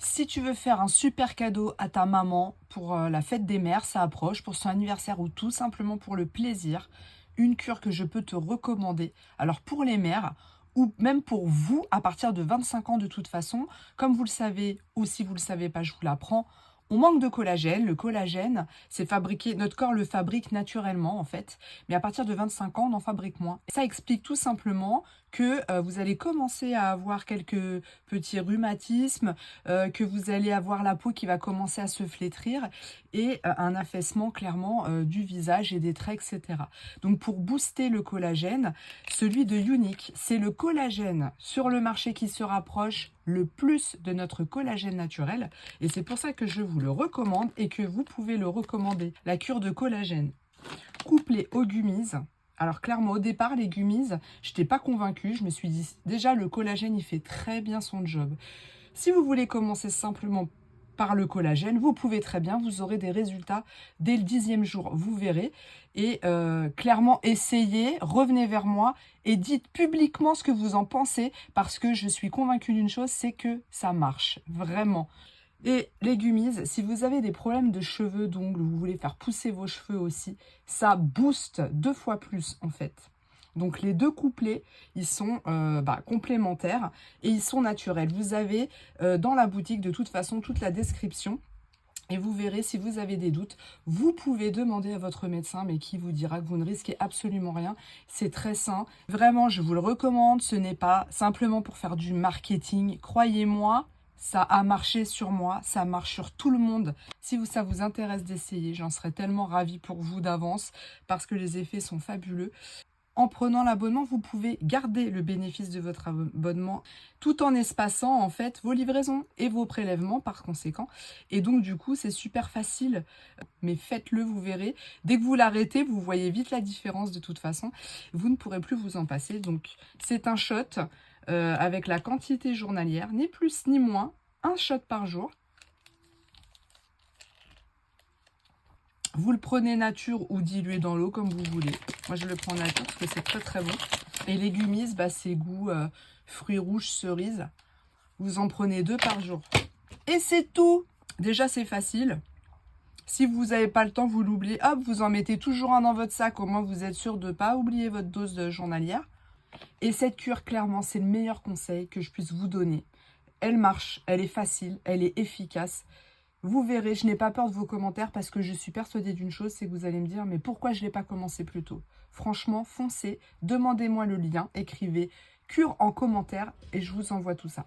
Si tu veux faire un super cadeau à ta maman pour la fête des mères, ça approche, pour son anniversaire ou tout simplement pour le plaisir, une cure que je peux te recommander. Alors pour les mères ou même pour vous à partir de 25 ans de toute façon, comme vous le savez ou si vous ne le savez pas, je vous l'apprends, on manque de collagène. Le collagène, c'est fabriqué, notre corps le fabrique naturellement en fait, mais à partir de 25 ans, on en fabrique moins. Ça explique tout simplement que vous allez commencer à avoir quelques petits rhumatismes, que vous allez avoir la peau qui va commencer à se flétrir et un affaissement clairement du visage et des traits, etc. Donc pour booster le collagène, celui de Unique, c'est le collagène sur le marché qui se rapproche le plus de notre collagène naturel et c'est pour ça que je vous le recommande et que vous pouvez le recommander. La cure de collagène couplée aux gummies. Alors clairement, au départ, les gummies, je n'étais pas convaincue. Je me suis dit, déjà, le collagène, il fait très bien son job. Si vous voulez commencer simplement par le collagène, vous pouvez très bien, vous aurez des résultats dès le 10e jour, vous verrez. Et clairement, essayez, revenez vers moi et dites publiquement ce que vous en pensez parce que je suis convaincue d'une chose, c'est que ça marche, vraiment. Et les gummies, si vous avez des problèmes de cheveux, d'ongles, vous voulez faire pousser vos cheveux aussi, ça booste 2 fois plus en fait. Donc les deux couplets, ils sont complémentaires et ils sont naturels. Vous avez dans la boutique de toute façon toute la description. Et vous verrez, si vous avez des doutes, vous pouvez demander à votre médecin, mais qui vous dira que vous ne risquez absolument rien. C'est très sain. Vraiment, je vous le recommande. Ce n'est pas simplement pour faire du marketing. Croyez-moi, ça a marché sur moi, ça marche sur tout le monde. Si ça vous intéresse d'essayer, j'en serais tellement ravie pour vous d'avance parce que les effets sont fabuleux. En prenant l'abonnement, vous pouvez garder le bénéfice de votre abonnement tout en espaçant en fait vos livraisons et vos prélèvements par conséquent. Et donc du coup, c'est super facile, mais faites-le, vous verrez. Dès que vous l'arrêtez, vous voyez vite la différence de toute façon. Vous ne pourrez plus vous en passer. Donc c'est un shot avec la quantité journalière, ni plus ni moins, un shot par jour. Vous le prenez nature ou dilué dans l'eau comme vous voulez. Moi, je le prends nature parce que c'est très très bon. Et les gummies, c'est goût fruits rouges, cerises. Vous en prenez 2 par jour. Et c'est tout. Déjà, c'est facile. Si vous n'avez pas le temps, vous l'oubliez. Hop, vous en mettez toujours un dans votre sac. Au moins, vous êtes sûr de ne pas oublier votre dose de journalière. Et cette cure, clairement, c'est le meilleur conseil que je puisse vous donner. Elle marche, elle est facile, elle est efficace. Vous verrez, je n'ai pas peur de vos commentaires parce que je suis persuadée d'une chose, c'est que vous allez me dire, mais pourquoi je ne l'ai pas commencé plus tôt? Franchement, foncez, demandez-moi le lien, écrivez cure en commentaire et je vous envoie tout ça.